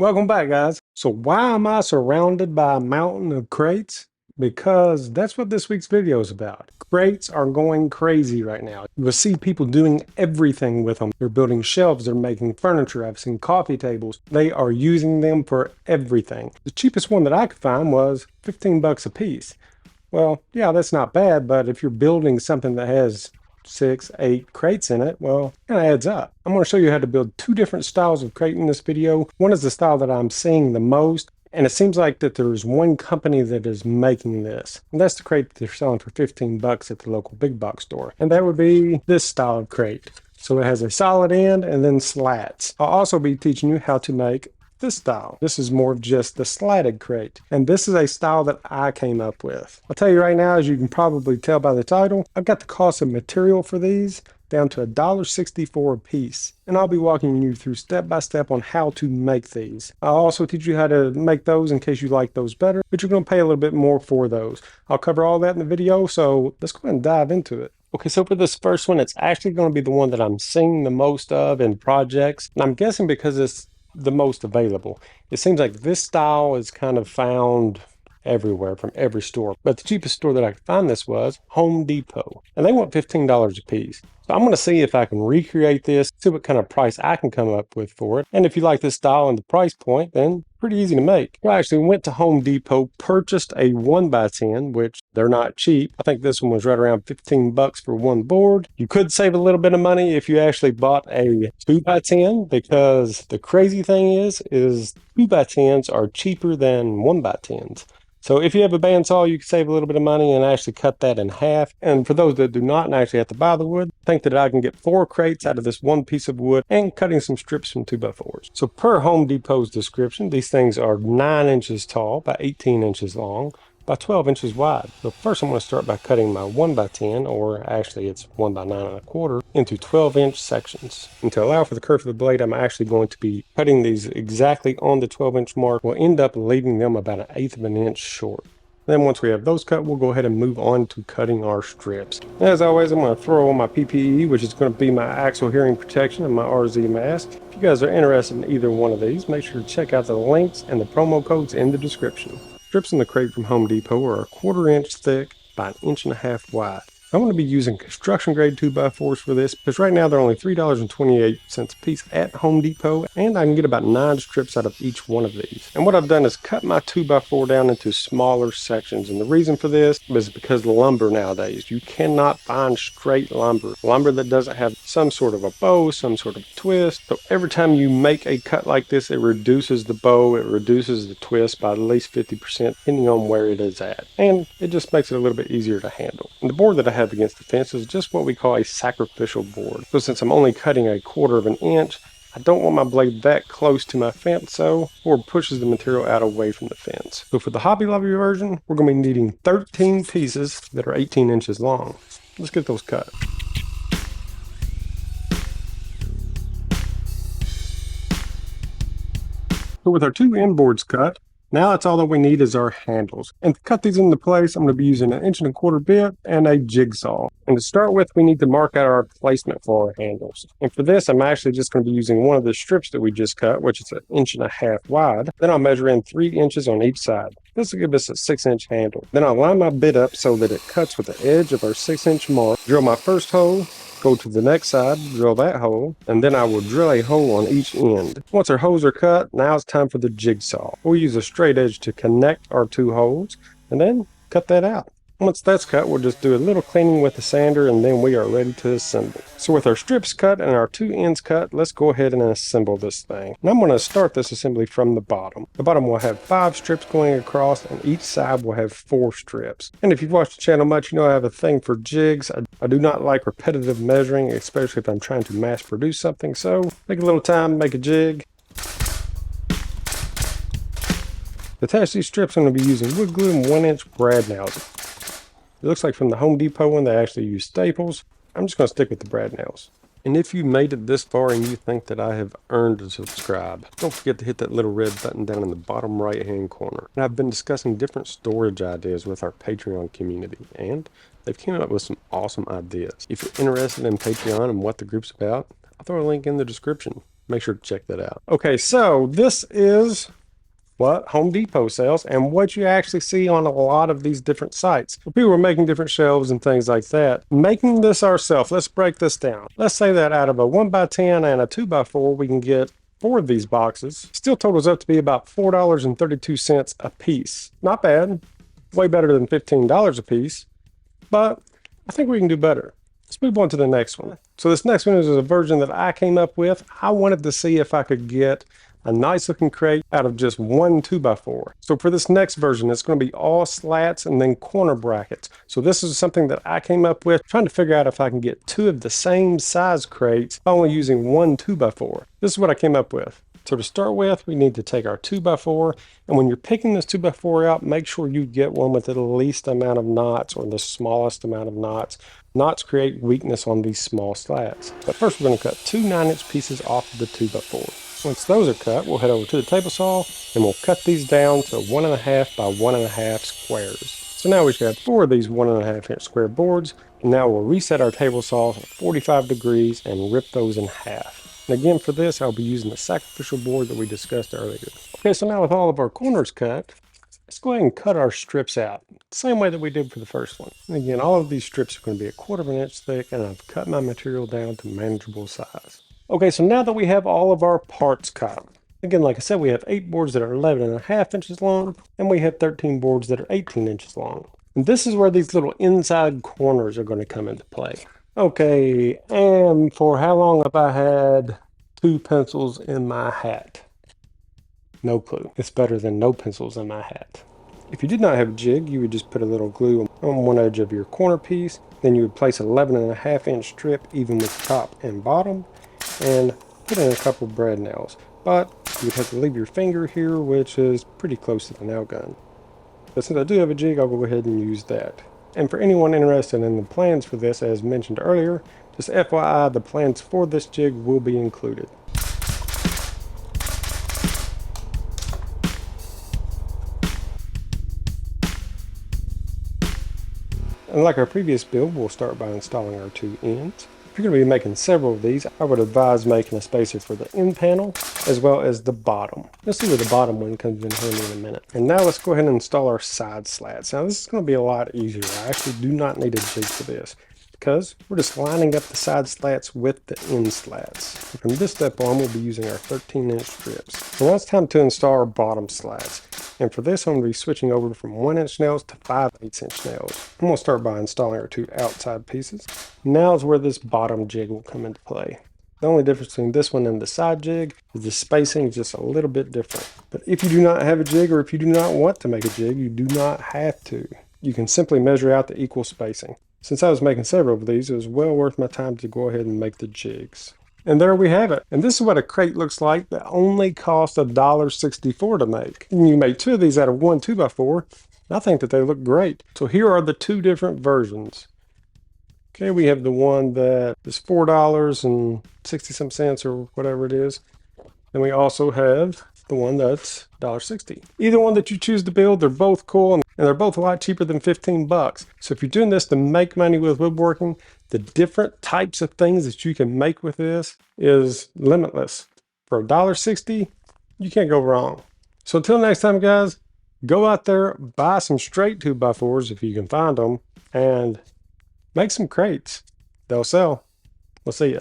Welcome back, guys. So why am I surrounded by a mountain of crates? Because that's what this week's video is about. Crates are going crazy right now. You'll see people doing everything with them. They're building shelves, they're making furniture. I've seen coffee tables. They are using them for everything. The cheapest one that I could find was 15 bucks a piece. Well, yeah, that's not bad, but if you're building something that has 6, 8 crates in it, well, it kind of adds up. I'm going to show you how to build two different styles of crate in this video. One is the style that I'm seeing the most, and it seems like that there's one company that is making this. And that's the crate that they're selling for 15 bucks at the local big box store. And that would be this style of crate. So it has a solid end and then slats. I'll also be teaching you how to make this style. This is more of just the slatted crate. And this is a style that I came up with. I'll tell you right now, as you can probably tell by the title, I've got the cost of material for these down to $1.64 a piece. And I'll be walking you through step by step on how to make these. I'll also teach you how to make those in case you like those better, but you're going to pay a little bit more for those. I'll cover all that in the video, so let's go ahead and dive into it. Okay, so for this first one, it's actually going to be the one that I'm seeing the most of in projects. And I'm guessing because it's the most available. It seems like this style is kind of found everywhere from every store, but the cheapest store that I could find this was Home Depot, and they want $15 a piece. So I'm going to see if I can recreate this, see what kind of price I can come up with for it. And if you like this style and the price point, then pretty easy to make. I actually went to Home Depot, purchased a 1x10, which they're not cheap. I think this one was right around 15 bucks for one board. You could save a little bit of money if you actually bought a 2x10, because the crazy thing is 2x10s are cheaper than 1x10s. So if you have a bandsaw, you can save a little bit of money and actually cut that in half. And for those that do not and actually have to buy the wood, think that I can get 4 crates out of this one piece of wood and cutting some strips from 2x4s. So per Home Depot's description, these things are 9 inches tall by 18 inches long by 12 inches wide. So first I'm going to start by cutting my 1x10, or actually it's 1x9 1/4, into 12-inch sections. And to allow for the curve of the blade, I'm actually going to be cutting these exactly on the 12-inch mark. We'll end up leaving them about 1/8 of an inch short. Then once we have those cut, we'll go ahead and move on to cutting our strips. As always, I'm going to throw on my PPE, which is going to be my axle hearing protection and my RZ mask. If you guys are interested in either one of these, make sure to check out the links and the promo codes in the description. Strips in the crate from Home Depot are 1/4 inch thick by 1.5 inches wide. I'm going to be using construction grade 2x4s for this, because right now they're only $3.28 a piece at Home Depot, and I can get about 9 strips out of each one of these. And what I've done is cut my 2x4 down into smaller sections, and the reason for this is because lumber nowadays, you cannot find straight lumber that doesn't have some sort of a bow, some sort of twist. So every time you make a cut like this, it reduces the bow, it reduces the twist by at least 50%, depending on where it is at, and it just makes it a little bit easier to handle. And the board that I have against the fence is just what we call a sacrificial board. So since I'm only cutting 1/4 of an inch, I don't want my blade that close to my fence, so the board pushes the material out away from the fence. So for the Hobby Lobby version, we're going to be needing 13 pieces that are 18 inches long. Let's get those cut. So with our 2 end boards cut, now that's all that we need is our handles. And to cut these into place, I'm going to be using an 1.25 bit and a jigsaw. And to start with, we need to mark out our placement for our handles. And for this, I'm actually just going to be using one of the strips that we just cut, which is 1.5 inches wide. Then I'll measure in 3 inches on each side. This will give us a 6-inch handle. Then I'll line my bit up so that it cuts with the edge of our 6-inch mark. Drill my first hole, go to the next side, drill that hole, and then I will drill a hole on each end. Once our holes are cut, now it's time for the jigsaw. We'll use a straight edge to connect our 2 holes, and then cut that out. Once that's cut, we'll just do a little cleaning with the sander, and then we are ready to assemble. So with our strips cut and our 2 ends cut, let's go ahead and assemble this thing. And I'm going to start this assembly from the bottom. The bottom will have 5 strips going across, and each side will have 4 strips. And if you've watched the channel much, you know I have a thing for jigs. I do not like repetitive measuring, especially if I'm trying to mass produce something. So take a little time, make a jig. To attach these strips, I'm going to be using wood glue and 1-inch brad nails. It looks like from the Home Depot one, they actually use staples. I'm just going to stick with the brad nails. And if you made it this far and you think that I have earned a subscribe, don't forget to hit that little red button down in the bottom right hand corner. And I've been discussing different storage ideas with our Patreon community, and they've came up with some awesome ideas. If you're interested in Patreon and what the group's about, I'll throw a link in the description. Make sure to check that out. Okay, so this is what Home Depot sells and what you actually see on a lot of these different sites. People are making different shelves and things like that. Making this ourselves, let's break this down. Let's say that out of a 1x10 and a 2x4, we can get 4 of these boxes. Still totals up to be about $4.32 a piece. Not bad. Way better than $15 a piece. But I think we can do better. Let's move on to the next one. So this next one is a version that I came up with. I wanted to see if I could get a nice looking crate out of just one 2x4. So for this next version, it's going to be all slats and then corner brackets. So this is something that I came up with, trying to figure out if I can get 2 of the same size crates by only using one 2x4. This is what I came up with. So to start with, we need to take our 2x4, and when you're picking this 2x4 out, make sure you get one with the least amount of knots or the smallest amount of knots. Knots create weakness on these small slats. But first we're going to cut 2 9-inch pieces off of the 2x4. Once those are cut, we'll head over to the table saw and we'll cut these down to 1.5 by 1.5 squares. So now we've got 4 of these 1.5-inch square boards, and now we'll reset our table saw at 45 degrees and rip those in half. And again, for this, I'll be using the sacrificial board that we discussed earlier. Okay, so now with all of our corners cut, let's go ahead and cut our strips out. Same way that we did for the first one. And again, all of these strips are going to be 1/4 inch thick, and I've cut my material down to manageable size. Okay, so now that we have all of our parts cut, again, like I said, we have 8 boards that are 11.5 inches long, and we have 13 boards that are 18 inches long. And this is where these little inside corners are going to come into play. Okay, and for how long have I had 2 pencils in my hat? No clue. It's better than no pencils in my hat. If you did not have a jig, you would just put a little glue on one edge of your corner piece. Then you would place an 11.5-inch strip even with top and bottom, and put in a couple brad nails. But you would have to leave your finger here, which is pretty close to the nail gun. But since I do have a jig, I'll go ahead and use that. And for anyone interested in the plans for this, as mentioned earlier, just FYI, the plans for this jig will be included. And like our previous build, we'll start by installing our 2 ends. If you're going to be making several of these, I would advise making a spacer for the end panel as well as the bottom. You'll see where the bottom one comes in handy in a minute. And now let's go ahead and install our side slats. Now this is going to be a lot easier. I actually do not need a jig for this, because we're just lining up the side slats with the end slats. And from this step on, we'll be using our 13-inch strips. So now it's time to install our bottom slats. And for this, I'm going to be switching over from 1-inch nails to 5/8-inch nails. I'm going to start by installing our 2 outside pieces. Now is where this bottom jig will come into play. The only difference between this one and the side jig is the spacing is just a little bit different. But if you do not have a jig, or if you do not want to make a jig, you do not have to. You can simply measure out the equal spacing. Since I was making several of these, it was well worth my time to go ahead and make the jigs. And there we have it. And this is what a crate looks like that only cost $1.64 to make. And you make 2 of these out of one 2x4. I think that they look great. So here are the 2 different versions. Okay, we have the one that is $4.60 some or whatever it is. Then we also have the one that's $1.60. Either one that you choose to build, they're both cool, and they're both a lot cheaper than 15 bucks. So if you're doing this to make money with woodworking, the different types of things that you can make with this is limitless. For $1.60, you can't go wrong. So until next time, guys, go out there, buy some straight 2x4s if you can find them, and make some crates. They'll sell. We'll see ya.